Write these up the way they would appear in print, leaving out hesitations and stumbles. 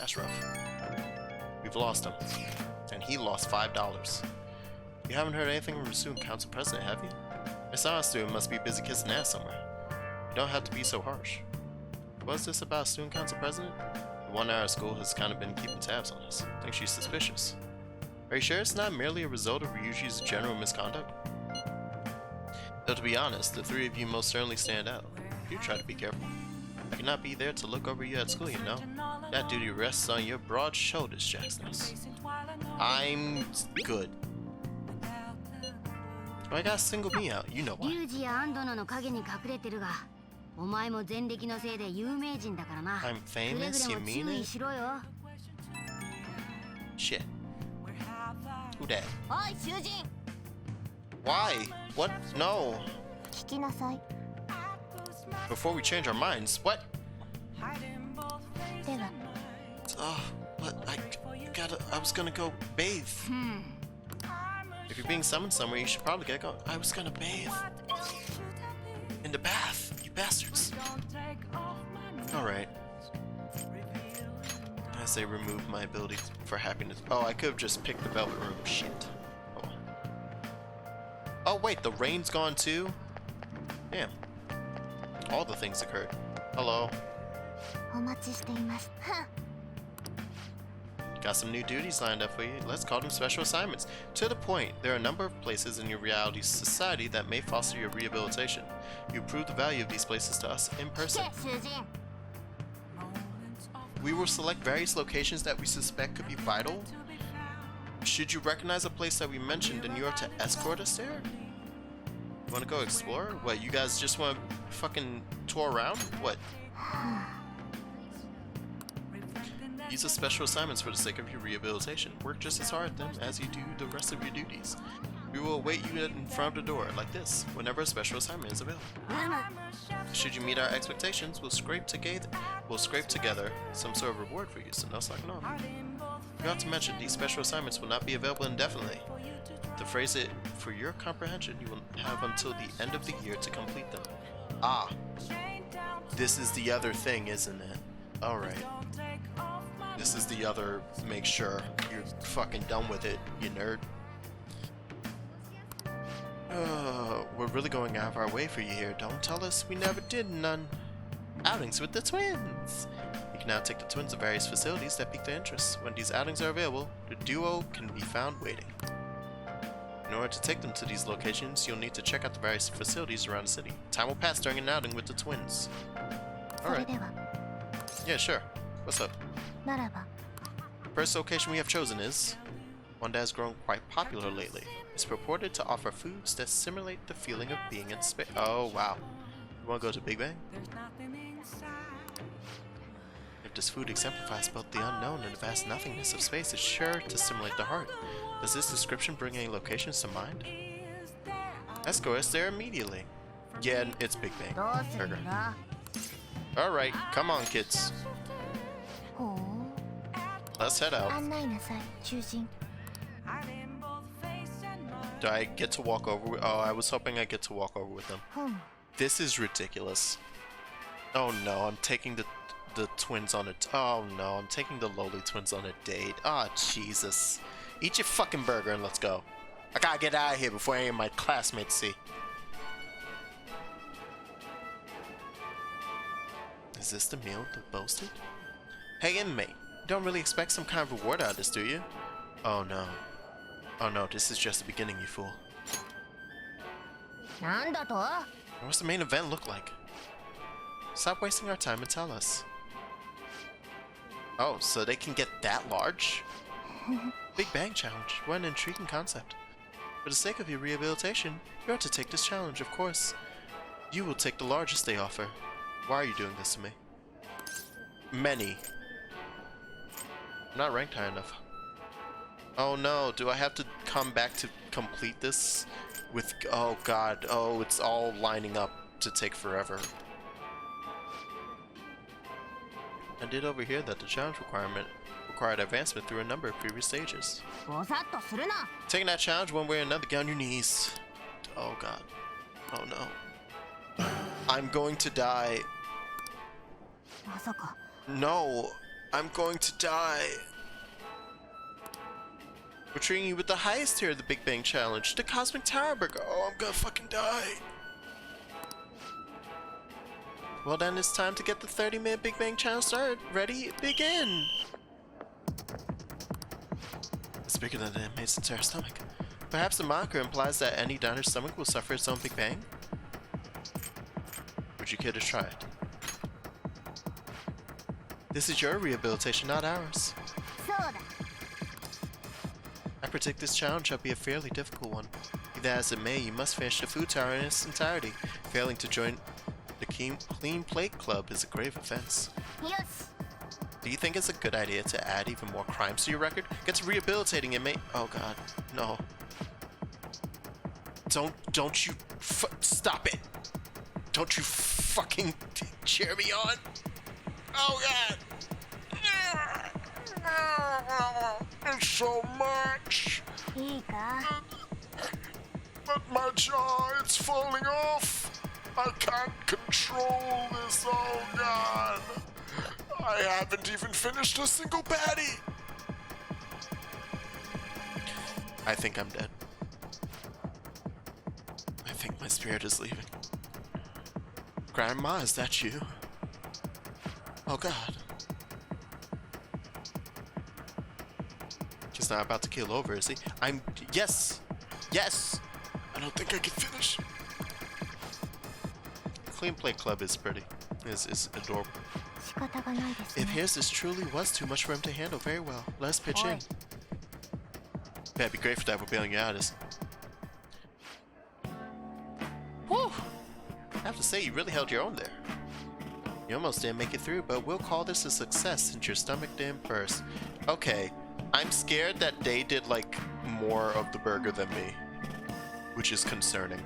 That's rough. We've lost him. And he lost $5. You haven't heard anything from the student council president, have you? I saw a student must be busy kissing ass somewhere. You don't have to be so harsh. What's this about student council president? The one at our school has kind of been keeping tabs on us. I think she's suspicious. Are you sure it's not merely a result of Ryuji's general misconduct? Though to be honest, the three of you most certainly stand out. Do try to be careful. I cannot be there to look over you at school, you know. That duty rests on your broad shoulders, Jaxnos. I'm good. Why gotta single me out? You know why. I'm famous, you mean it? Shit. Who that? Why? What? No. Before we change our minds, what? But I was gonna go bathe. If you're being summoned somewhere, you should probably get going. I was gonna bathe. In the bath, you bastards. Alright. I say remove my ability for happiness. Oh, I could have just picked the velvet room. Shit. Oh. Oh wait, the rain's gone too? Damn. All the things occurred. Hello. Got some new duties lined up for you. Let's call them special assignments. To the point, there are a number of places in your reality society that may foster your rehabilitation. You prove the value of these places to us in person. We will select various locations that we suspect could be vital. Should you recognize a place that we mentioned and you are to escort us there? You wanna go explore? What, you guys just wanna fucking tour around? What? Use the special assignments for the sake of your rehabilitation. Work just as hard then as you do the rest of your duties. We will await you in front of the door, like this, whenever a special assignment is available. Should you meet our expectations, we'll scrape together some sort of reward for you, so no slacking off. You ought to mention, these special assignments will not be available indefinitely. To phrase it for your comprehension, you will have until the end of the year to complete them. Ah, this is the other thing, isn't it? Alright. This is the other, make sure you're fucking done with it, you nerd. We're really going out of our way for you here. Don't tell us we never did none. Outings with the twins! You can now take the twins to various facilities that pique their interest. When these outings are available, the duo can be found waiting. In order to take them to these locations, you'll need to check out the various facilities around the city. Time will pass during an outing with the twins. Alright. Yeah, sure. What's up? First location we have chosen is one that has grown quite popular lately. It's purported to offer foods that simulate the feeling of being in space. Oh wow. You wanna go to Big Bang? If this food exemplifies both the unknown and the vast nothingness of space, it's sure to stimulate the heart. Does this description bring any locations to mind? Escort us there immediately. Yeah, it's Big Bang. Burger. Alright, come on kids. Let's head out. Do I get to walk over with— oh, I was hoping I get to walk over with them. This is ridiculous. Oh no, I'm taking the twins on a— oh no, I'm taking the lowly twins on a date. Ah, oh, Jesus. Eat your fucking burger and let's go. I gotta get out of here before any of my classmates see. Is this the meal that boasted? Hey inmate, you don't really expect some kind of reward out of this, do you? Oh no. Oh no, this is just the beginning, you fool. What's the main event look like? Stop wasting our time and tell us. Oh, so they can get that large? Big Bang Challenge. What an intriguing concept. For the sake of your rehabilitation, you ought to take this challenge, of course. You will take the largest they offer. Why are you doing this to me? Many. I'm not ranked high enough. Oh no, do I have to come back to complete this? With— oh god, oh, it's all lining up to take forever. I did overhear that the challenge requirement required advancement through a number of previous stages. Taking that challenge one way or another, get on your knees. Oh god. Oh no. I'm going to die. No. I'm going to die. We're treating you with the highest tier of the Big Bang Challenge, the Cosmic Tower Burger. Oh, I'm gonna fucking die. Well then, it's time to get the 30-minute Big Bang Challenge started. Ready? Begin! It's bigger than the inmate's entire stomach. Perhaps the moniker implies that any diner's stomach will suffer its own Big Bang? Would you care to try it? This is your rehabilitation, not ours. I predict this challenge shall be a fairly difficult one. Be that as it may, you must finish the food tower in its entirety. Failing to join the Clean Plate Club is a grave offense. Yes. Do you think it's a good idea to add even more crimes to your record? Get to rehabilitating it, mate. Oh god, no. Don't you stop it. Don't you fucking cheer me on. Oh god. It's so much. But my jaw, it's falling off. I can't control this. Oh god. I haven't even finished a single patty. I think I'm dead. I think my spirit is leaving. Grandma, is that you? Oh god. He's not about to keel over, is he? Yes! Yes! I don't think I can finish. Clean Plate Club is pretty. Is adorable. It appears this truly was too much for him to handle very well. Let's pitch in. That'd be great for that. We're bailing you out, is. Whew! I have to say, you really held your own there. You almost didn't make it through, but we'll call this a success since your stomach didn't burst. Okay, I'm scared that they did like more of the burger than me, which is concerning.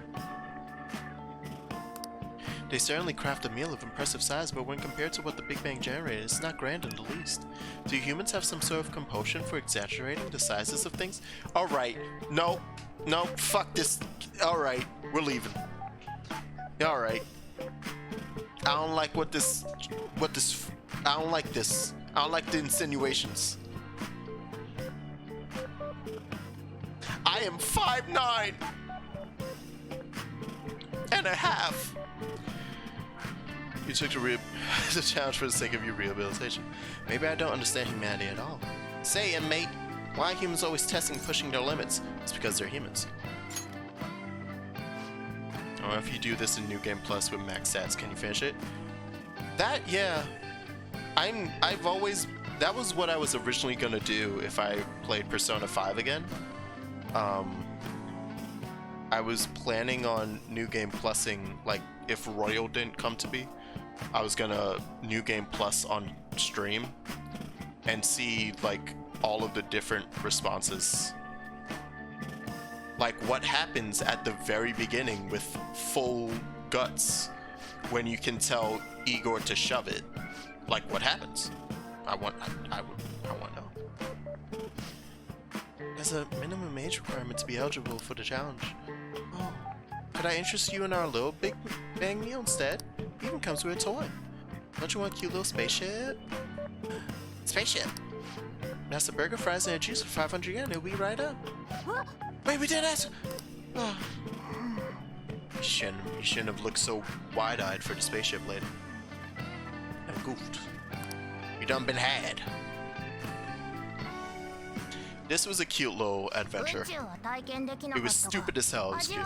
They certainly craft a meal of impressive size, but when compared to what the Big Bang generated, it's not grand in the least. Do humans have some sort of compulsion for exaggerating the sizes of things? Alright, no, fuck this. Alright, we're leaving. Alright. I don't like I don't like this. I don't like the insinuations. I am 5'9" and a half. You took the challenge for the sake of your rehabilitation. Maybe I don't understand humanity at all. Say, inmate, why are humans always testing and pushing their limits? It's because they're humans. Or if you do this in New Game Plus with max stats, can you finish it? That, yeah. That was what I was originally gonna do if I played Persona 5 again. I was planning on New Game Plusing, like, if Royal didn't come to be, I was gonna New Game Plus on stream and see, like, all of the different responses. Like, what happens at the very beginning with full guts when you can tell Igor to shove it? Like, what happens? I want to know. There's a minimum age requirement to be eligible for the challenge. Oh, could I interest you in our little Big Bang meal instead? It even comes with a toy. Don't you want a cute little spaceship? Spaceship! That's a burger, fries, and a juice for 500 yen. It'll be right up. Wait, we did it! Oh. You shouldn't have looked so wide-eyed for the spaceship lady. I'm goofed. You done been had. This was a cute little adventure. It was stupid as hell. It was cute.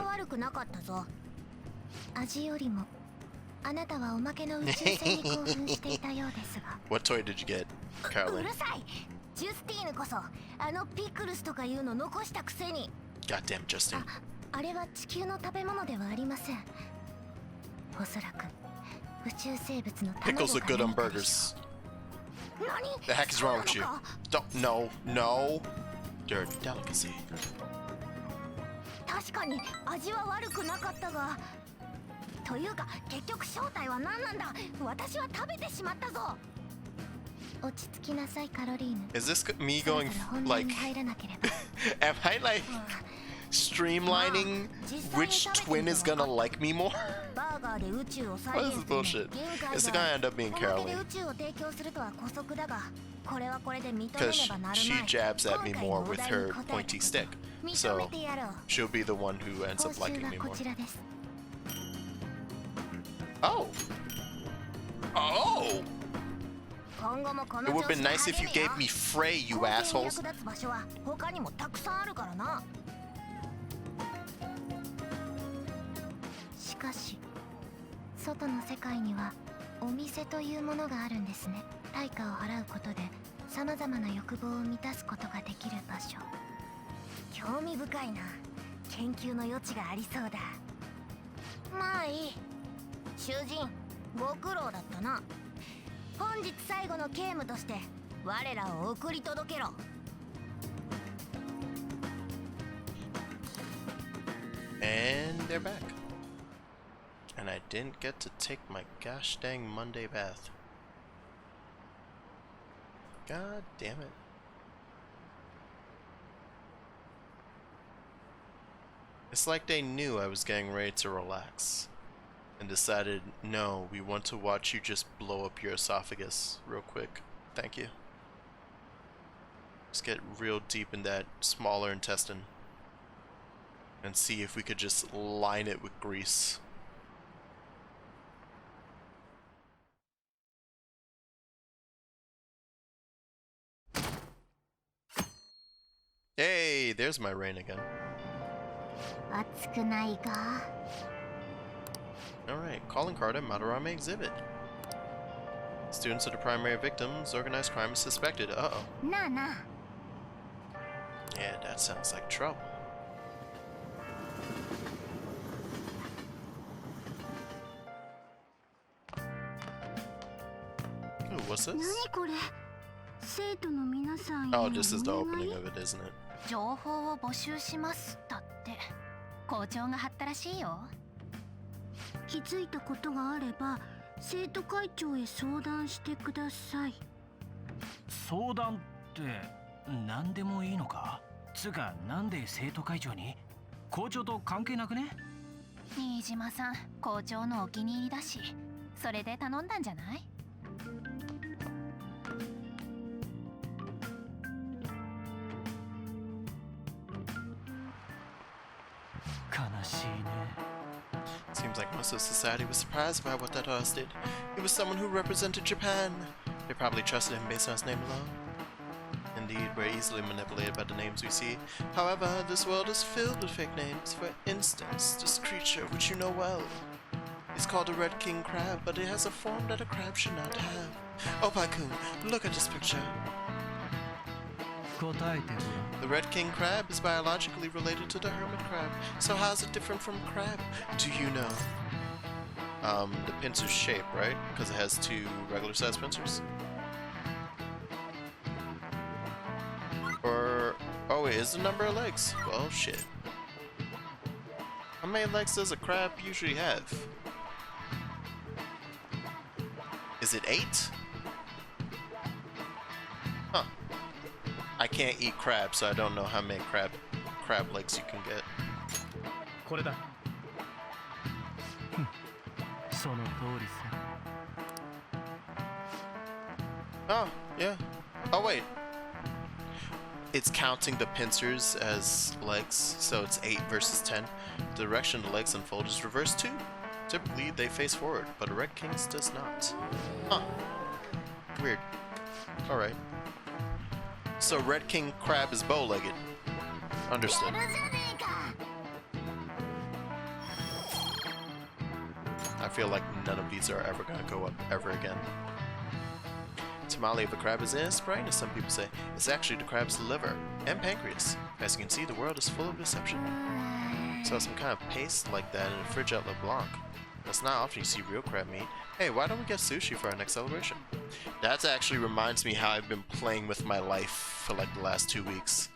What toy did you get, Caroline? Goddamn, Justin. Pickles look good on burgers. The heck is wrong with you? No. They're a delicacy. Is this me going, like, am I, like, streamlining which twin is gonna like me more? What is this bullshit? It's the guy end up being Caroline. Because she jabs at me more with her pointy stick. So she'll be the one who ends up liking me more. Oh! Oh! It would have been nice if you gave me Frey, you assholes. しかし、外の世界にはお店というものがあるんですね。対価を払うことで様々な欲望を満たすことができる場所。興味深いな。研究の余地がありそうだ。まあいい。囚人、ご苦労だったな。本日最後の刑務として我らを送り届けろ。And they're back. And I didn't get to take my gosh dang Monday bath. God damn it. It's like they knew I was getting ready to relax and decided, no, we want to watch you just blow up your esophagus real quick. Thank you. Let's get real deep in that smaller intestine and see if we could just line it with grease. Hey, there's my rain again. Alright, calling card at Madarame exhibit. Students are the primary victims. Organized crime is suspected. Uh-oh. Yeah, that sounds like trouble. Ooh, what's this? Oh, this is the opening of it, isn't it? 情報を募集しますだって校長が貼ったらしいよ。気づいたことがあれば生徒会長へ相談してください。相談って何でもいいのか？つかなんで生徒会長に？校長と関係なくね？新島さん、校長のお気に入りだし、それで頼んだんじゃない？Seems like most of society was surprised by what that artist did. He was someone who represented Japan. They probably trusted him based on his name alone. Indeed, we're easily manipulated by the names we see. However, this world is filled with fake names. For instance, this creature, which you know well. It's called a Red King Crab, but it has a form that a crab should not have. Oh, Pai-kun, look at this picture. The Red King Crab is biologically related to the hermit crab. So how is it different from crab? Do you know? The pincer's shape, right? Because it has two regular-sized pincers. Or... oh wait, is the number of legs? Well, shit. How many legs does a crab usually have? Is it 8? Huh. I can't eat crab, so I don't know how many crab legs you can get. Oh, yeah. Oh, wait. It's counting the pincers as legs, so it's 8 versus 10. The direction the legs unfold is reverse too. Typically, they face forward, but a Red King's does not. Huh. Weird. Alright. So Red King Crab is bow-legged. Understood. I feel like none of these are ever gonna go up ever again. Tamale of a crab is inspiring, as some people say. It's actually the crab's liver and pancreas. As you can see, the world is full of deception. So some kind of paste like that in a fridge at LeBlanc. That's not often you see real crab meat. Hey, why don't we get sushi for our next celebration? That actually reminds me how I've been playing with my life for like the last 2 weeks.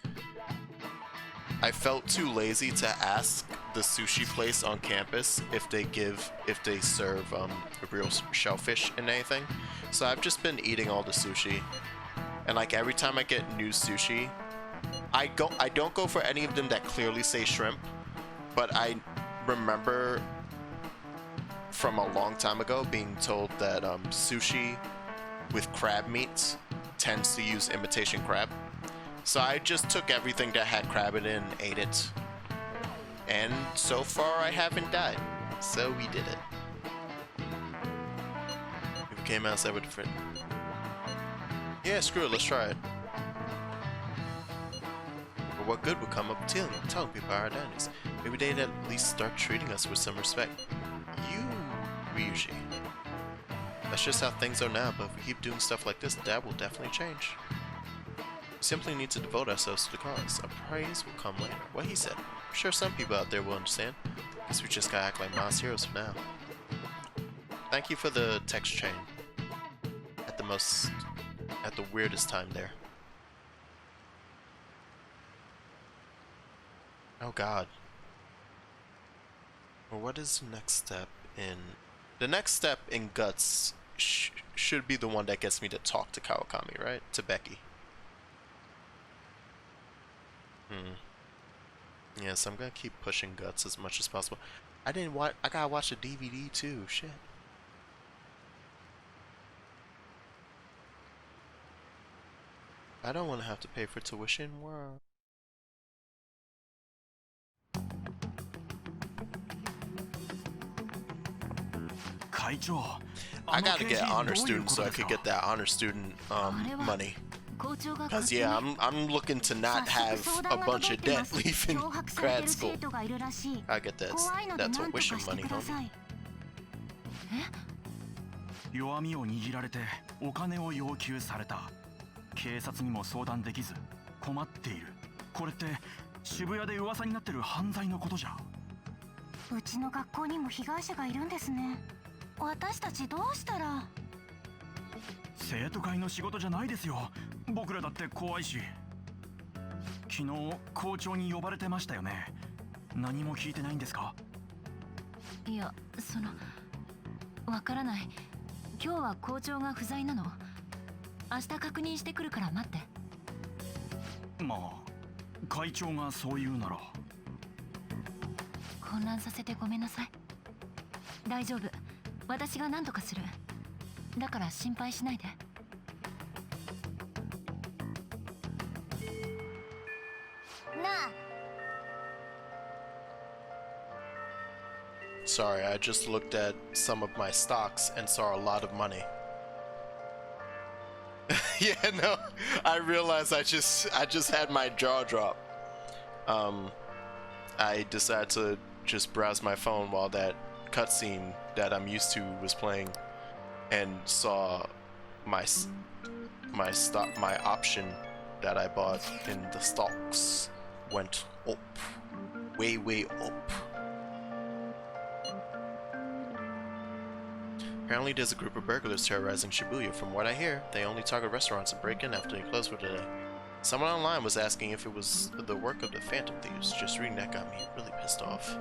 I felt too lazy to ask the sushi place on campus if they serve real shellfish in anything. So I've just been eating all the sushi, and like every time I get new sushi, I don't go for any of them that clearly say shrimp, but I remember from a long time ago being told that sushi with crab meats tends to use imitation crab. So I just took everything that had crab in it and ate it. And so far I haven't died. So we did it. We came outside with a friend. Yeah, screw it, let's try it. But what good would come of telling people our identities? Maybe they'd at least start treating us with some respect. You, Ryuji. That's just how things are now, but if we keep doing stuff like this, that will definitely change. We simply need to devote ourselves to the cause. Our praise will come later. What he said. I'm sure some people out there will understand. Guess we just gotta act like Mars heroes for now. Thank you for the text chain. At the weirdest time there. Oh god. Well, what is the next step in... The next step in Guts should be the one that gets me to talk to Kawakami, right? To Becky. Yeah, so I'm gonna keep pushing Guts as much as possible. I gotta watch the DVD too, shit. I don't want to have to pay for tuition. Wow. I gotta get honor student so I could get that honor student money. Cause yeah, I'm looking to not have a bunch of debt leaving grad school. I get that tuition money, homie. 弱みを握られてお金を要求された。警察にも相談できず困っている。これって渋谷で噂になってる犯罪のことじゃ。うちの学校にも被害者がいるんですね。私たちどうしたら。生徒会の仕事じゃないですよ。僕らだって怖いし。昨日校長に呼ばれてましたよね。何も聞いてないんですか？いや、わからない。今日は校長が不在なの。明日確認してくるから待って。まあ、会長がそう言うなら。混乱させてごめんなさい。大丈夫。私が何とかする。だから心配しないで。なあ。 Sorry, I just looked at some of my stocks and saw a lot of money. Yeah, no, I realized I just had my jaw drop. I decided to just browse my phone while that cutscene that I'm used to was playing, and saw my option that I bought in the stocks went up, way up. Apparently there's a group of burglars terrorizing Shibuya. From what I hear, they only target restaurants and break in after they close for today. Someone online was asking if it was the work of the Phantom Thieves. Just reading that got me really pissed off.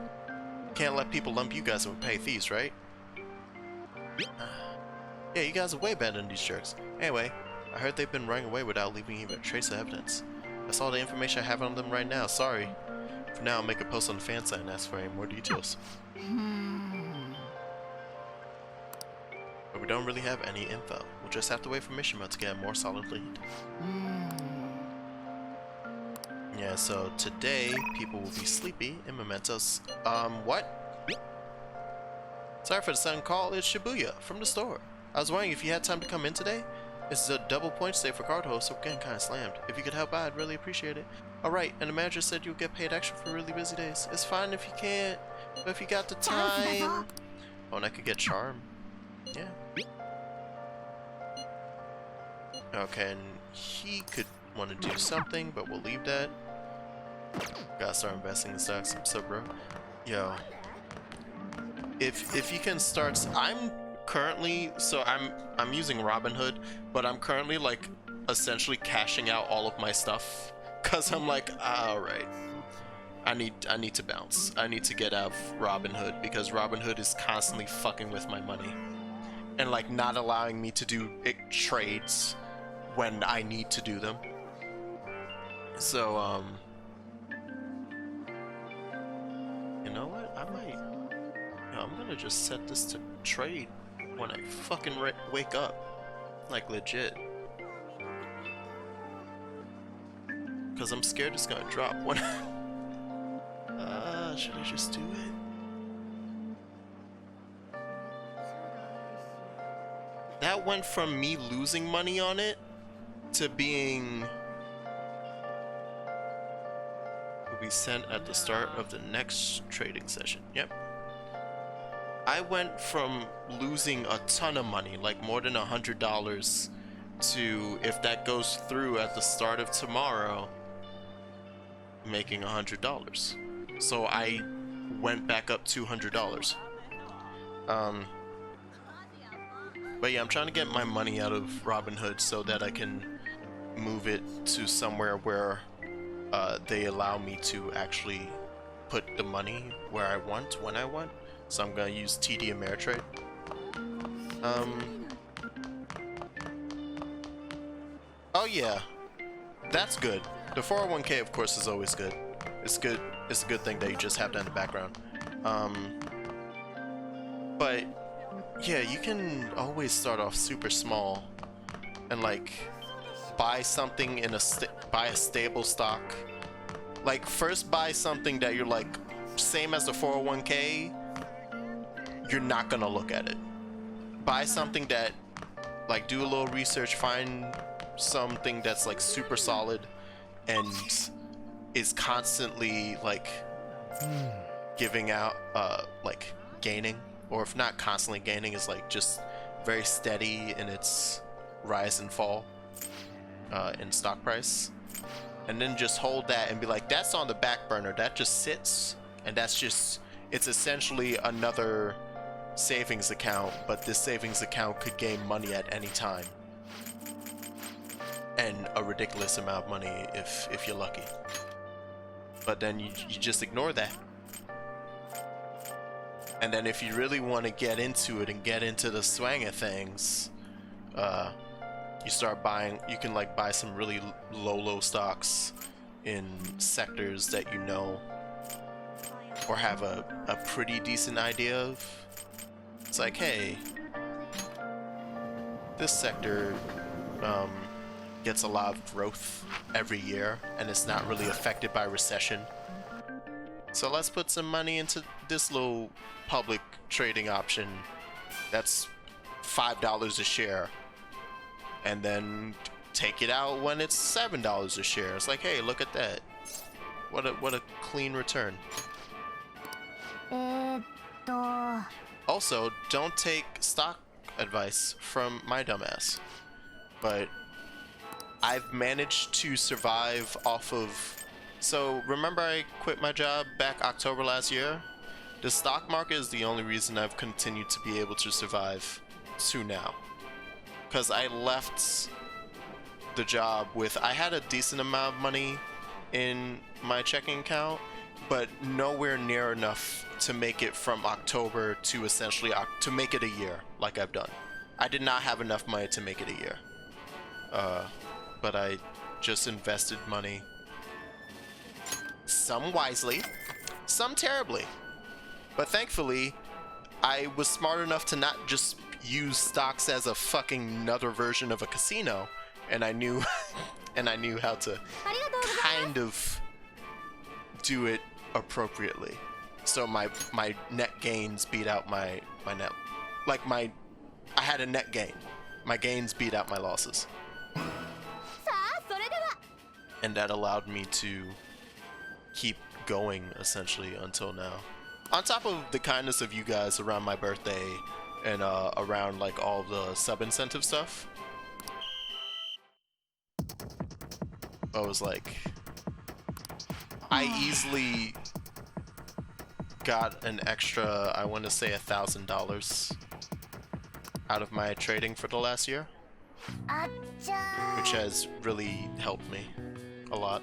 Can't let people lump you guys with pay thieves, right? Yeah, you guys are way better than these jerks. Anyway, I heard they've been running away without leaving even a trace of evidence. That's all the information I have on them right now, sorry. For now, I'll make a post on the fan site and ask for any more details. But we don't really have any info. We'll just have to wait for Mishima to get a more solid lead. Yeah, so today, people will be sleepy in Mementos. What? Sorry for the sudden call, it's Shibuya from the store. I was wondering if you had time to come in today? This is a double point stay for card holders, so we're getting kind of slammed. If you could help out, I'd really appreciate it. Alright, and the manager said you'll get paid extra for really busy days. It's fine if you can't, but if you got the time... Oh, and I could get charm. Yeah. Okay, and he could want to do something, but we'll leave that. Gotta start investing in stocks. I'm so broke. Yo. If you can start... I'm currently... So I'm using Robinhood, but I'm currently, like, essentially cashing out all of my stuff. Because I'm like, alright. I need to bounce. I need to get out of Robinhood, because Robinhood is constantly fucking with my money. And, like, not allowing me to do trades when I need to do them. So, you know what? I Yeah, I'm gonna just set this to trade when I fucking wake up. Like, legit. Because I'm scared it's gonna drop when should I just do it? That went from me losing money on it to being... will be sent at the start of the next trading session. Yep. I went from losing a ton of money, like more than $100, to, if that goes through at the start of tomorrow, making $100. So I went back up $200. But yeah, I'm trying to get my money out of Robinhood so that I can move it to somewhere where they allow me to actually put the money where I want, when I want. So I'm gonna use TD Ameritrade. Oh yeah, that's good. The 401k, of course, is always good. It's good. It's a good thing that you just have that in the background. But yeah, you can always start off super small and like buy something in buy a stable stock. Like first buy something that you're like same as the 401k. You're not gonna look at it. Buy something that like do a little research, find something that's like super solid and is constantly like giving out like gaining, or if not constantly gaining, is like just very steady in its rise and fall in stock price, and then just hold that and be like, that's on the back burner, that just sits, and that's just, it's essentially another savings account, but this savings account could gain money at any time, and a ridiculous amount of money if you're lucky. But then you just ignore that. And then if you really want to get into it and get into the swang of things, you start buying, you can like buy some really low stocks in sectors that you know or have a pretty decent idea of. It's like, hey, this sector gets a lot of growth every year and it's not really affected by recession. So let's put some money into this little public trading option that's $5 a share, and then take it out when it's $7 a share. It's like, hey, look at that. What a clean return. Also, don't take stock advice from my dumbass. But I've managed to survive off of... So, remember I quit my job back October last year? The stock market is the only reason I've continued to be able to survive to now. Because I left the job with... I had a decent amount of money in my checking account, but nowhere near enough to make it from October to essentially... to make it a year, like I've done. I did not have enough money to make it a year. But I just invested money. Some wisely, some terribly. But thankfully, I was smart enough to not just use stocks as a fucking another version of a casino, and I knew and I knew how to kind of do it appropriately. So my net gains beat out my net, like I had a net gain. My gains beat out my losses. And that allowed me to keep going essentially until now. On top of the kindness of you guys around my birthday and around like all the sub incentive stuff, I was like, I easily got an extra, I want to say $1,000 out of my trading for the last year, which has really helped me a lot.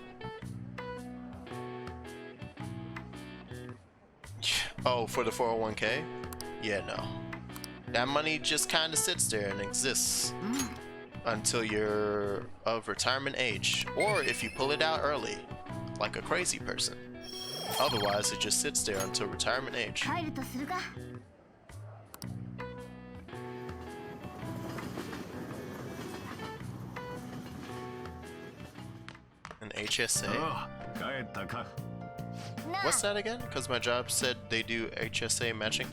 Oh, for the 401k? Yeah, no. That money just kind of sits there and exists until you're of retirement age, or if you pull it out early, like a crazy person. Otherwise, it just sits there until retirement age. An HSA? ああ、帰ったか。 What's that again? Because my job said they do HSA matching.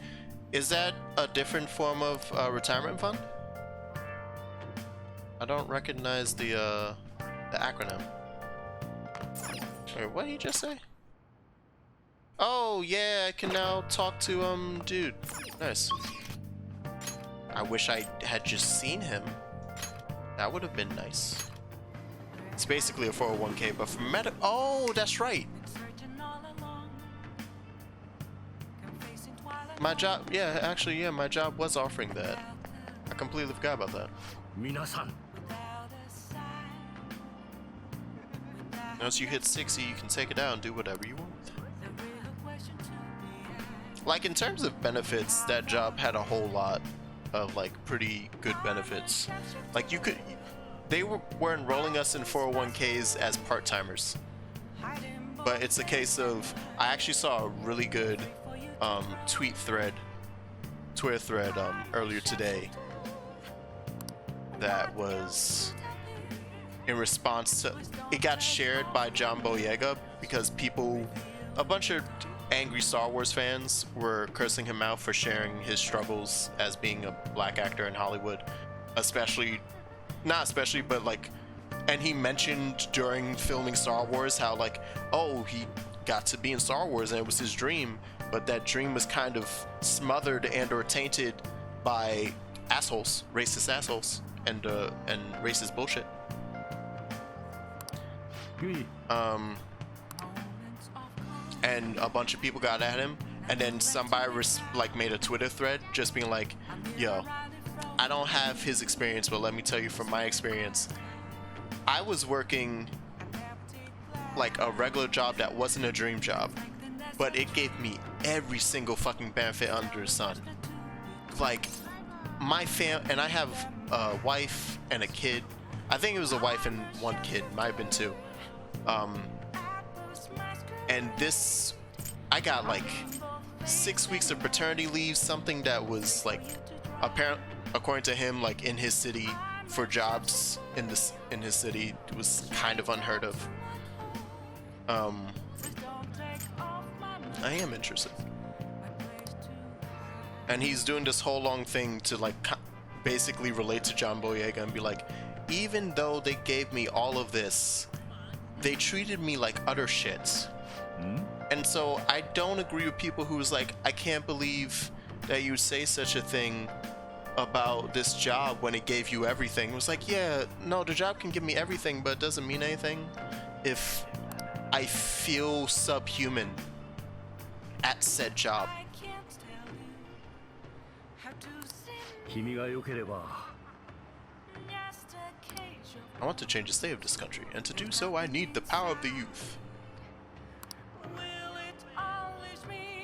Is that a different form of retirement fund? I don't recognize the acronym. Wait, what did he just say? Oh yeah, I can now talk to dude. Nice. I wish I had just seen him. That would have been nice. It's basically a 401k, but for oh, that's right. My job, yeah, actually, yeah, my job was offering that. I completely forgot about that. 皆さん、 Once you hit 60, you can take it out and do whatever you want. Like, in terms of benefits, that job had a whole lot of, like, pretty good benefits. Like, you could... They were enrolling us in 401ks as part-timers. But it's a case of... I actually saw a really good Twitter thread earlier today that was in response to... It got shared by John Boyega because a bunch of angry Star Wars fans were cursing him out for sharing his struggles as being a black actor in Hollywood, but like, and he mentioned during filming Star Wars how like, oh, he got to be in Star Wars and it was his dream, but that dream was kind of smothered and or tainted by assholes, racist assholes, and racist bullshit. And a bunch of people got at him, and then somebody like made a Twitter thread just being like, yo, I don't have his experience, but let me tell you from my experience, I was working like a regular job that wasn't a dream job, but it gave me every single fucking benefit under the sun. Like, and I have a wife and a kid. I think it was a wife and one kid, might have been two. And this, I got like 6 weeks of paternity leave, something that was like, according to him, like in his city, for jobs in his city, it was kind of unheard of. I am interested. And he's doing this whole long thing to like basically relate to John Boyega and be like, even though they gave me all of this, they treated me like utter shit. And so I don't agree with people who's like, I can't believe that you would say such a thing about this job when it gave you everything. It was like, yeah, no, the job can give me everything, but it doesn't mean anything if I feel subhuman at said job. 君が良ければ。 I want to change the state of this country, and to do so I need the power of the youth.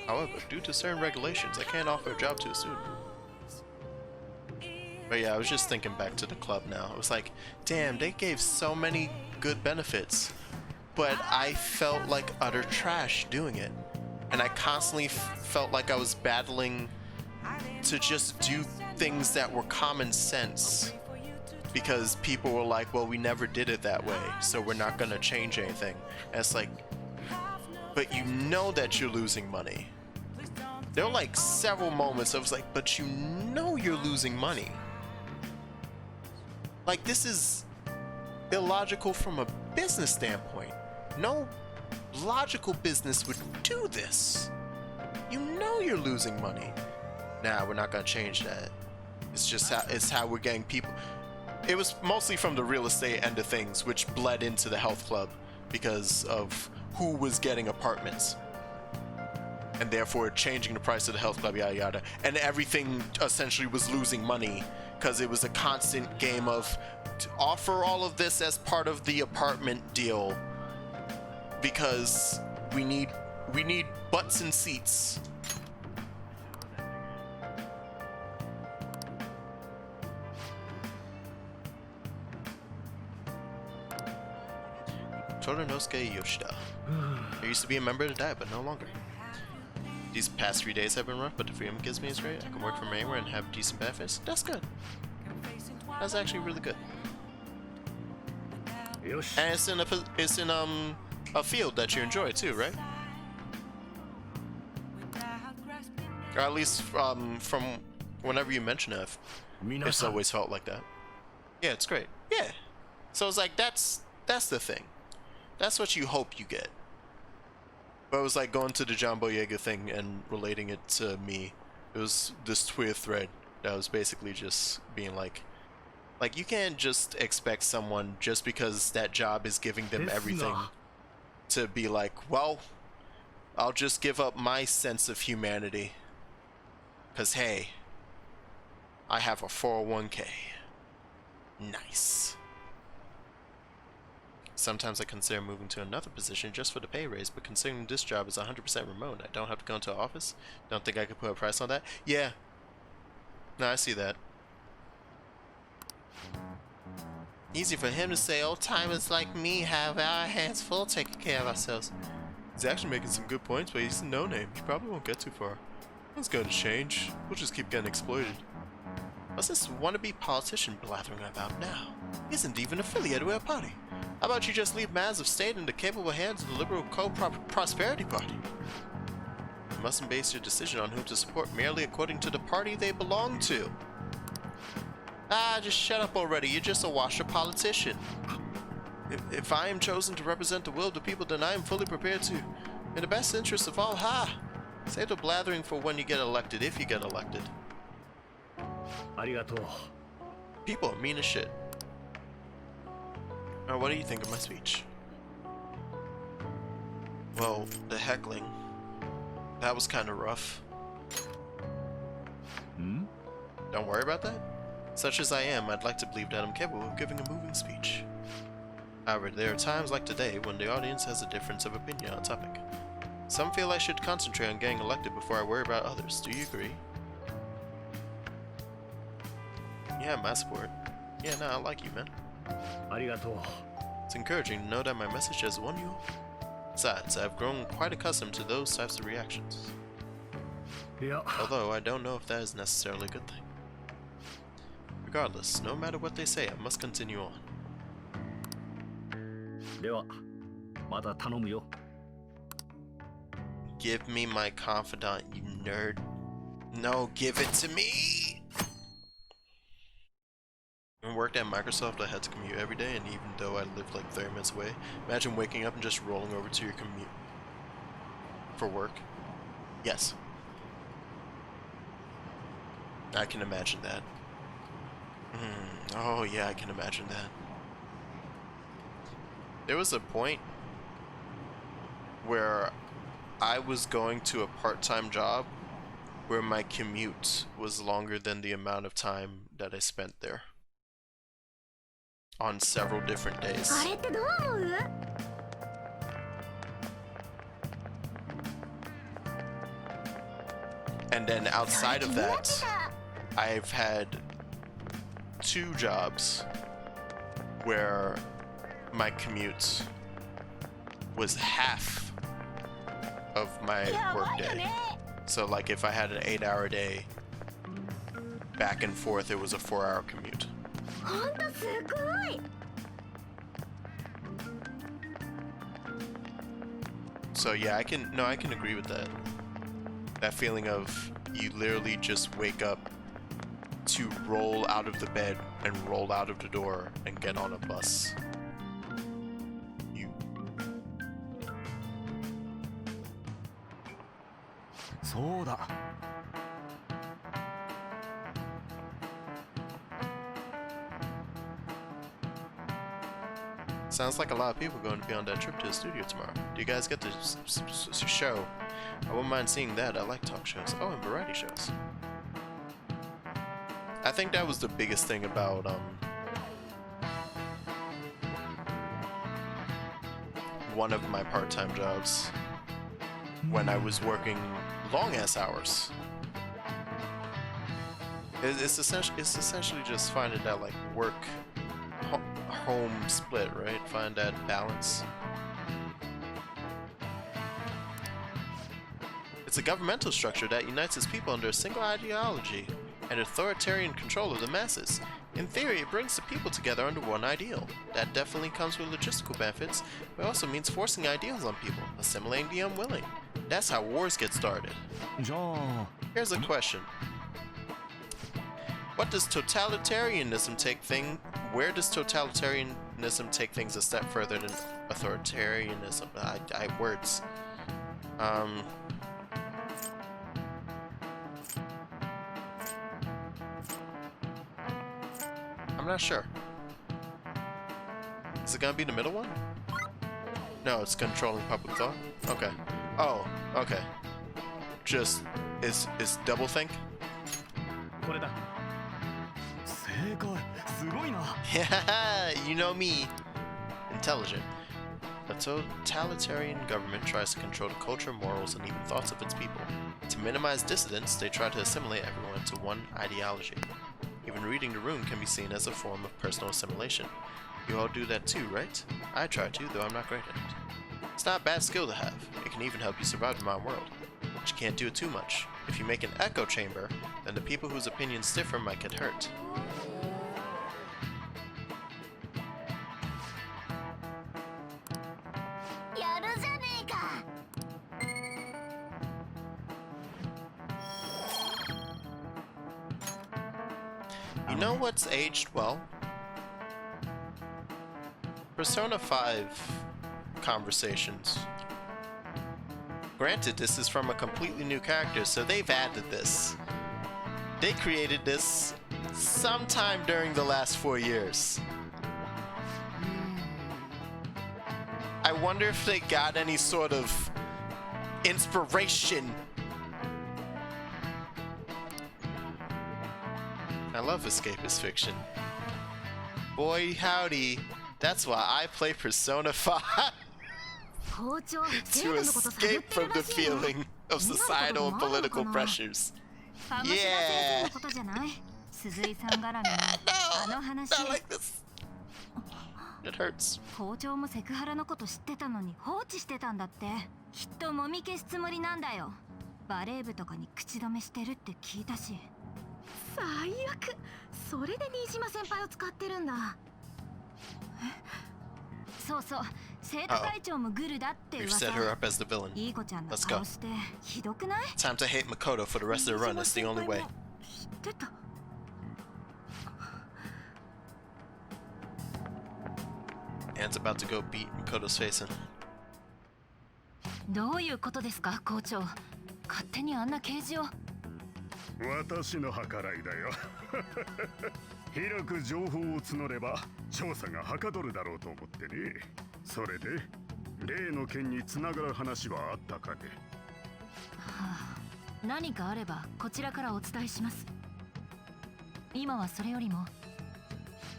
However, due to certain regulations, I can't offer a job to a student. But yeah, I was just thinking back to the club now. It was like, damn, they gave so many good benefits, but I felt like utter trash doing it. And I constantly felt like I was battling to just do things that were common sense. Because people were like, well, we never did it that way, so we're not gonna change anything. And it's like, but you know that you're losing money. There were like several moments I was like, but you know you're losing money. Like, this is illogical from a business standpoint. No logical business would do this. You know you're losing money. Nah, we're not gonna change that. It's just how we're getting people. It was mostly from the real estate end of things, which bled into the health club because of who was getting apartments. And therefore changing the price of the health club, yada yada. And everything essentially was losing money because it was a constant game of to offer all of this as part of the apartment deal because we need butts and seats. Toranosuke Yoshida. I used to be a member of the diet, but no longer. These past 3 days have been rough, but the freedom it gives me is great. I can work from anywhere and have decent benefits. That's good. That's actually really good. And it's in a field that you enjoy too, right? Or at least from whenever you mention it, it's always felt like that. Yeah, it's great. Yeah. So it's like that's the thing. That's what you hope you get. But it was like going to the John Boyega thing and relating it to me. It was this Twitter thread that was basically just being like you can't just expect someone just because that job is giving them everything to be like, well, I'll just give up my sense of humanity. 'Cause hey, I have a 401k. Nice. Sometimes I consider moving to another position just for the pay raise, but considering this job is 100% remote, I don't have to go into an office. Don't think I could put a price on that? Yeah. No, I see that. Easy for him to say, old timers like me have our hands full taking care of ourselves. He's actually making some good points, but he's a no-name. He probably won't get too far. It's going to change. We'll just keep getting exploited. What's this wannabe politician blathering about now? He isn't even affiliated with a party. How about you just leave matters of state in the capable hands of the Liberal Co-Prosperity Party? You mustn't base your decision on whom to support merely according to the party they belong to. Ah, just shut up already. You're just a washer politician. If I am chosen to represent the will of the people, then I am fully prepared to. In the best interest of all, save the blathering for when you get elected, if you get elected. People are mean as shit. Now, what do you think of my speech? Well, the heckling. That was kind of rough. Don't worry about that. Such as I am, I'd like to believe that I'm capable of giving a moving speech. However, there are times like today when the audience has a difference of opinion on a topic. Some feel I should concentrate on getting elected before I worry about others. Do you agree? Yeah, my support. Yeah, nah, I like you, man. It's encouraging to know that my message has won you over. Besides, I've grown quite accustomed to those types of reactions. Although, I don't know if that is necessarily a good thing. Regardless, no matter what they say, I must continue on. Give me my confidant, you nerd. No, give it to me! When I worked at Microsoft, I had to commute every day, and even though I lived like 30 minutes away, imagine waking up and just rolling over to your commute for work. Yes. I can imagine that. Oh yeah, I can imagine that. There was a point where I was going to a part-time job where my commute was longer than the amount of time that I spent there. On several different days. And then outside of that, I've had 2 jobs where my commute was half of my work day. So like if I had an 8-hour day, back and forth it was a 4-hour commute. So yeah, I can agree with that. That feeling of you literally just wake up to roll out of the bed and roll out of the door and get on a bus. Sounds like a lot of people are going to be on that trip to the studio tomorrow. Do you guys get the show? I wouldn't mind seeing that. I like talk shows. Oh, and variety shows. I think that was the biggest thing about one of my part-time jobs when I was working long-ass hours. It's essentially just finding that like work home split, right? Find that balance. It's a governmental structure that unites its people under a single ideology and authoritarian control of the masses. In theory, it brings the people together under one ideal. That definitely comes with logistical benefits, but it also means forcing ideals on people, assimilating the unwilling. That's how wars get started. じゃあ Here's a question. Where does totalitarianism take things a step further than authoritarianism? Words. I'm not sure. Is it gonna be the middle one? No, it's controlling public thought? Okay. Oh, okay. Just, is doublethink? これだ正解すごいな Yeah, you know me. Intelligent. A totalitarian government tries to control the culture, morals, and even thoughts of its people. To minimize dissidents, they try to assimilate everyone into one ideology. Even reading the rune can be seen as a form of personal assimilation. You all do that too, right? I try to, though I'm not great at it. It's not a bad skill to have. It can even help you survive the modern world. But you can't do it too much. If you make an echo chamber, then the people whose opinions differ might get hurt. You know what's aged well? Persona 5 conversations. Granted, this is from a completely new character, so they've added this. They created this sometime during the last 4 years. I wonder if they got any sort of inspiration. I love escapist fiction. Boy, howdy. That's why I play Persona 5. To escape from the feeling of societal and political pressures. Yeah. No, not like this. It hurts. 校長もセクハラのこと知ってたのに放置してたんだって。きっともみ消すつもりなんだよ。バレー部とかに口止めしてるって聞いたし。最悪。それで新島先輩を使ってるんだ。そうそう。生徒会長もグルだって噂。 We've set her up as the villain. いい子ちゃんの顔してひどくない？ Time to hate Makoto for the rest of the run. It's the only way. 知ってた。Anne's about to go beat Makoto's face in. どういうことですか、校長？勝手にあんな刑事を。私の計らいだよ。広く情報を募れば調査がはかどるだろうと思ってね。それで例の件につながる話はあったかね。はあ、何かあればこちらからお伝えします。今はそれよりも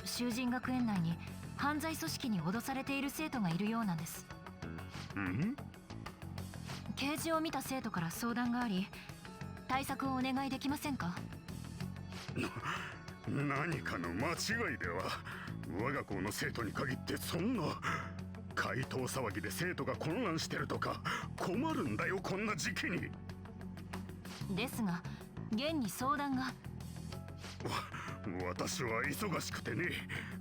囚人学園内に犯罪組織に脅されている生徒がいるようなんです。うん？掲示を見た生徒から相談があり、対策をお願いできませんか？何かの間違いでは。我が校の生徒に限ってそんな怪盗騒ぎで生徒が混乱してるとか困るんだよ、こんな時期に。ですが現に相談が。私は忙しくてね。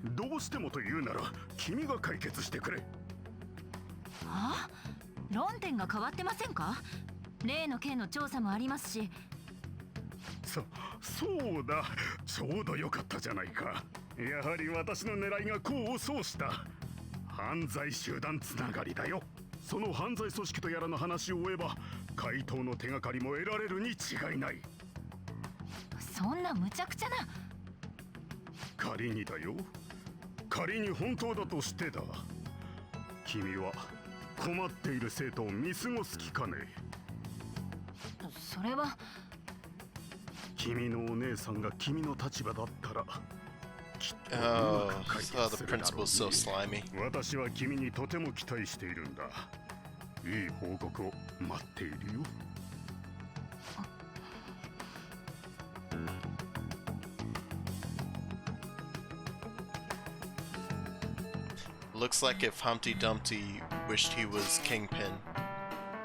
どうしてもと言うなら君が解決してくれ。はあ？論点が変わってませんか？例の件の調査もありますし。そうだ、ちょうどよかったじゃないか。やはり私の狙いが功を奏した。犯罪集団つながりだよ。その犯罪組織とやらの話を追えば怪盗の手がかりも得られるに違いない。そんな無茶苦茶な。仮にだよ。仮に本当だとしてだ。君は困っている生徒を見過ごす気かね。それは。君のお姉さんが君の立場だったらきっとうまく解決 the するだろうね。 principal's so slimy. 私は君にとても期待しているんだ。いい報告を待っているよ。Looks like if Humpty Dumpty wished he was Kingpin,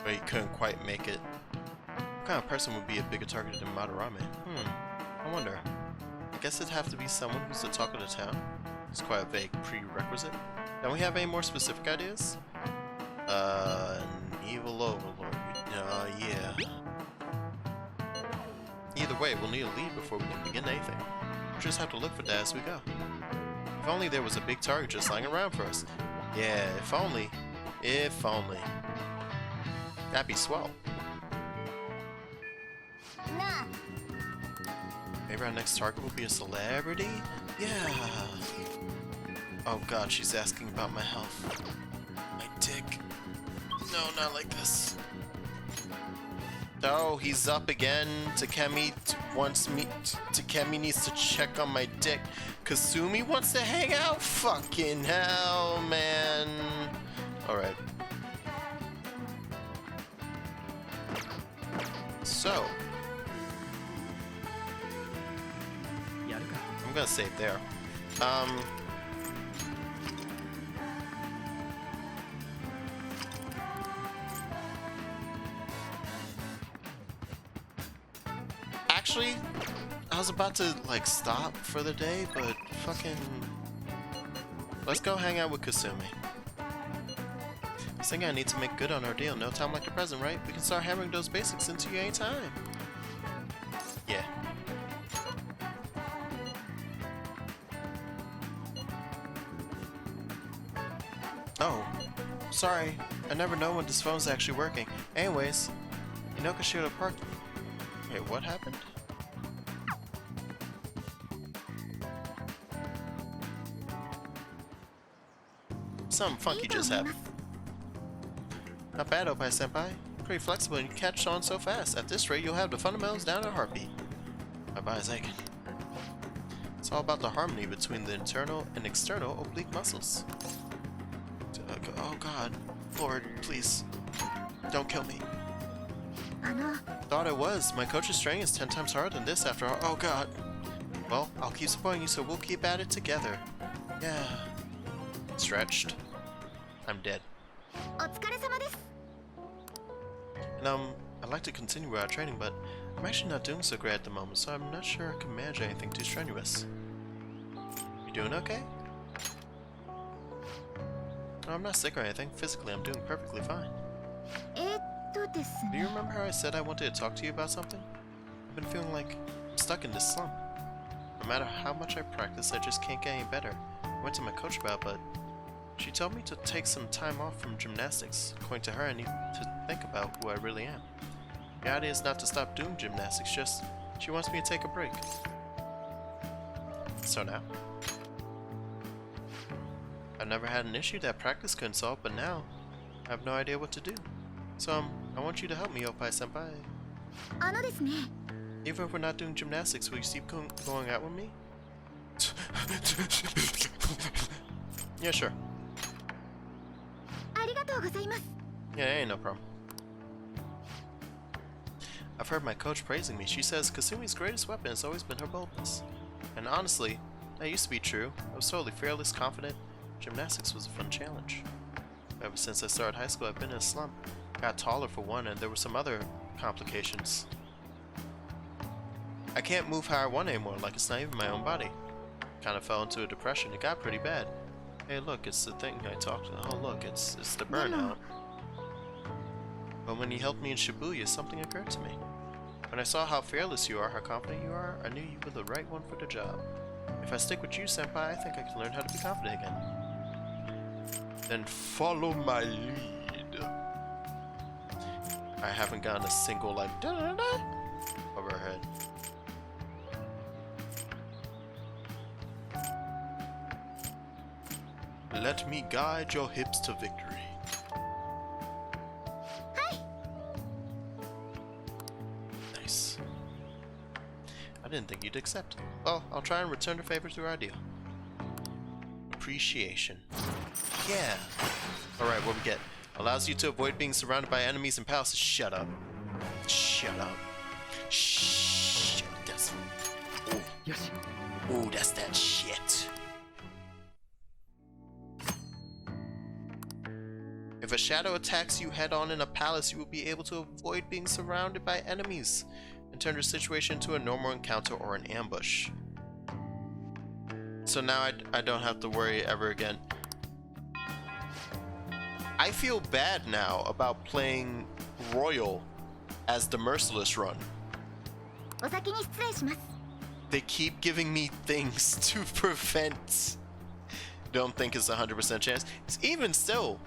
but he couldn't quite make it. What kind of person would be a bigger target than Madarame? I wonder. I guess it'd have to be someone who's the talk of the town. It's quite a vague prerequisite. Don't we have any more specific ideas? An evil overlord. Yeah. Either way, we'll need a lead before we can begin anything. We'll just have to look for that as we go. If only there was a big target just lying around for us. Yeah, if only. If only. That'd be swell. Nah. Maybe our next target will be a celebrity? Yeah. Oh god, she's asking about my health. My dick. No, not like this. Oh, he's up again. Takemi wants me. Takemi needs to check on my dick. Kasumi wants to hang out? Fucking hell, man. Alright. So. I'm gonna save there. Actually, I was about to like stop for the day, but fucking let's go hang out with Kasumi. I think I need to make good on our deal. No time like the present, right? We can start hammering those basics into you anytime. Yeah. Oh, sorry. I never know when this phone's actually working. Anyways, Inokashira Park. Wait, what happened? Something funky just happened. Not bad, Opai Senpai. Pretty flexible and you catch on so fast. At this rate, you'll have the fundamentals down in a heartbeat. My body's aching. It's all about the harmony between the internal and external oblique muscles. Oh god. Lord, please. Don't kill me. Thought I was. My coach's training is 10 times harder than this after all. Oh god. Well, I'll keep supporting you so we'll keep at it together. Yeah. Stretched. I'm dead. And I'd like to continue with our training, but I'm actually not doing so great at the moment, so I'm not sure I can manage anything too strenuous. You doing okay? No, I'm not sick or anything. Physically, I'm doing perfectly fine. Do you remember how I said I wanted to talk to you about something? I've been feeling like I'm stuck in this slump. No matter how much I practice, I just can't get any better. I went to my coach about it, but she told me to take some time off from gymnastics. According to her, I need to think about who I really am. The idea is not to stop doing gymnastics, just she wants me to take a break. So now, I've never had an issue that practice couldn't solve, but now I have no idea what to do. So I want you to help me, Opai Senpai. Even if we're not doing gymnastics, will you keep going out with me? Yeah, sure. Yeah, ain't no problem. I've heard my coach praising me. She says Kasumi's greatest weapon has always been her boldness. And honestly, that used to be true. I was totally fearless, confident. Gymnastics was a fun challenge. Ever since I started high school, I've been in a slump. I got taller for one, and there were some other complications. I can't move how I want anymore, like it's not even my own body. Kind of fell into a depression. It got pretty bad. Hey, look, it's the thing I talked to. Oh, look, it's the burnout. But when you helped me in Shibuya, something occurred to me. When I saw how fearless you are, how confident you are, I knew you were the right one for the job. If I stick with you, Senpai, I think I can learn how to be confident again. Then follow my lead. I haven't gotten a single, like, da-da-da over her head. Let me guide your hips to victory. Hi. Nice. I didn't think you'd accept. Well, I'll try and return the favor through our deal. Appreciation. Yeah. Alright, what we get? Allows you to avoid being surrounded by enemies and palaces. Shut up. Shut up. Shh. That's... Ooh. Yes. Ooh, that's that shit. If a shadow attacks you head-on in a palace, you will be able to avoid being surrounded by enemies and turn the situation into a normal encounter or an ambush. So now I don't have to worry ever again. I feel bad now about playing Royal as the Merciless run. お先に失礼します。 They keep giving me things to prevent. Don't think it's 100% chance. It's even still.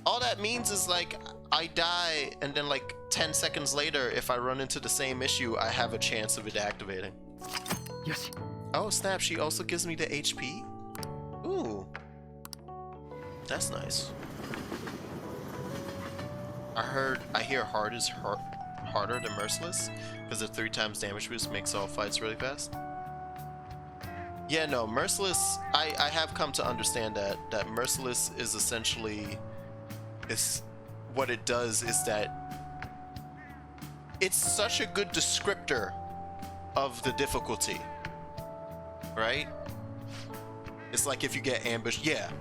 All that means is like I die and then like 10 seconds later, if I run into the same issue, I have a chance of it activating. Yes. Oh snap, she also gives me the HP? Ooh. That's nice. I hear hard is harder than Merciless because the 3 times damage boost makes all fights really fast. Yeah, no, Merciless, I have come to understand that Merciless is essentially, what it does is that it's such a good descriptor of the difficulty, right? It's like if you get ambushed, yeah.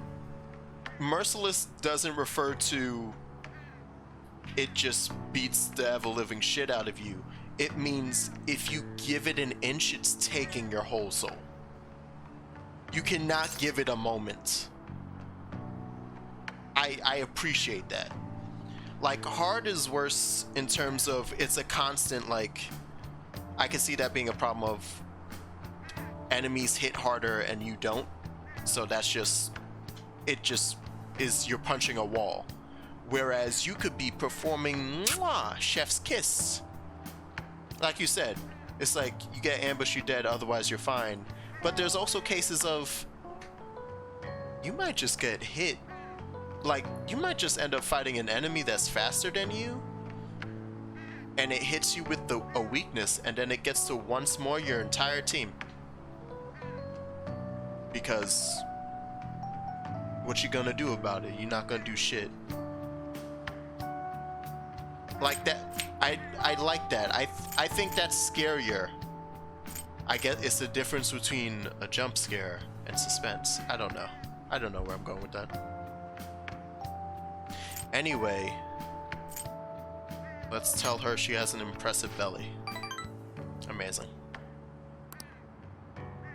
Merciless doesn't refer to it just beats the ever-living shit out of you. It means if you give it an inch, it's taking your whole soul. You cannot give it a moment. I appreciate that. Like, hard is worse in terms of it's a constant, like, I can see that being a problem of enemies hit harder and you don't. So that's just, it just is, you're punching a wall. Whereas you could be performing chef's kiss. Like you said, it's like you get ambushed, you're dead, otherwise you're fine. But there's also cases of you might just get hit. Like, you might just end up fighting an enemy that's faster than you, and it hits you with a weakness, and then it gets to once more your entire team. Because what you gonna do about it? You're not gonna do shit. Like that, I like that. I think that's scarier. I guess it's the difference between a jump scare and suspense. I don't know. I don't know where I'm going with that. Anyway, let's tell her she has an impressive belly. Amazing.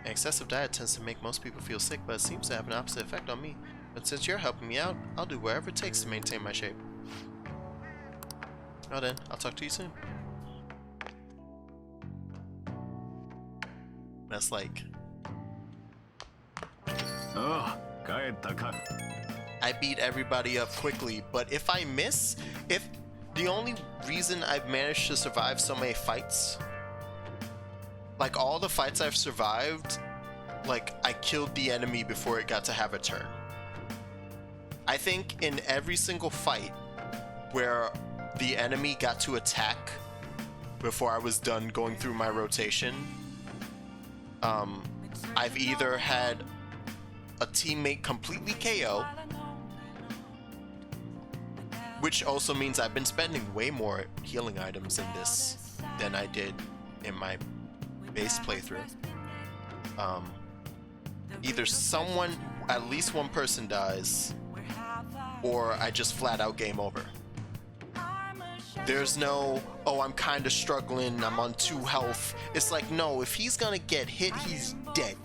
Excessive diet tends to make most people feel sick, but it seems to have an opposite effect on me. But since you're helping me out, I'll do whatever it takes to maintain my shape. Well then, I'll talk to you soon. That's like... Oh, 帰ったか。 I beat everybody up quickly, but if I miss, if the only reason I've managed to survive so many fights, like all the fights I've survived, like I killed the enemy before it got to have a turn. I think in every single fight where the enemy got to attack before I was done going through my rotation, I've either had a teammate completely KO, which also means I've been spending way more healing items in this than I did in my base playthrough. Either someone, at least one person dies, or I just flat out game over. There's no, oh, I'm kind of struggling, I'm on 2 health. It's like, no, if he's gonna get hit, he's dead.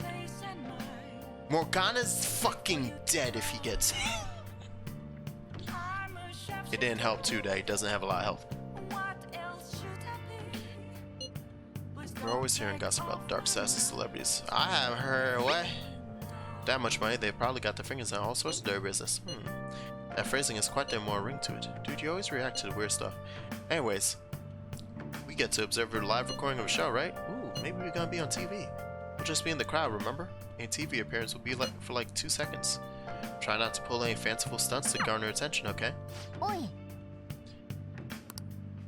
Morgana's fucking dead if he gets hit. It didn't help too that he doesn't have a lot of health. We're always hearing gossip about the dark sides of celebrities. I haven't heard what? That much money, they've probably got their fingers in all sorts of dirty business. That phrasing has quite a more ring to it. Dude, you always react to the weird stuff. Anyways, we get to observe a live recording of a show, right? Ooh, maybe we're gonna be on TV. We'll just be in the crowd, remember? A TV appearance will be like for like 2 seconds. Try not to pull any fanciful stunts to garner attention, okay? Oi.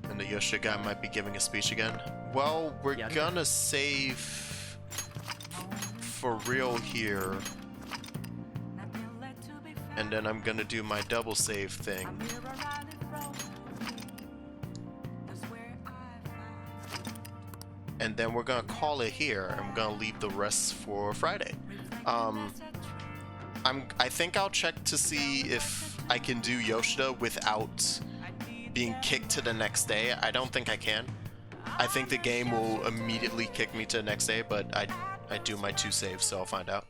And the Yoshida guy might be giving a speech again. Well, we're gonna save for real here. And then I'm gonna do my double save thing. And then we're gonna call it here, and we're gonna leave the rest for Friday. I think I'll check to see if I can do Yoshida without being kicked to the next day. I don't think I can. I think the game will immediately kick me to the next day, but I I do my 2 saves, so I'll find out.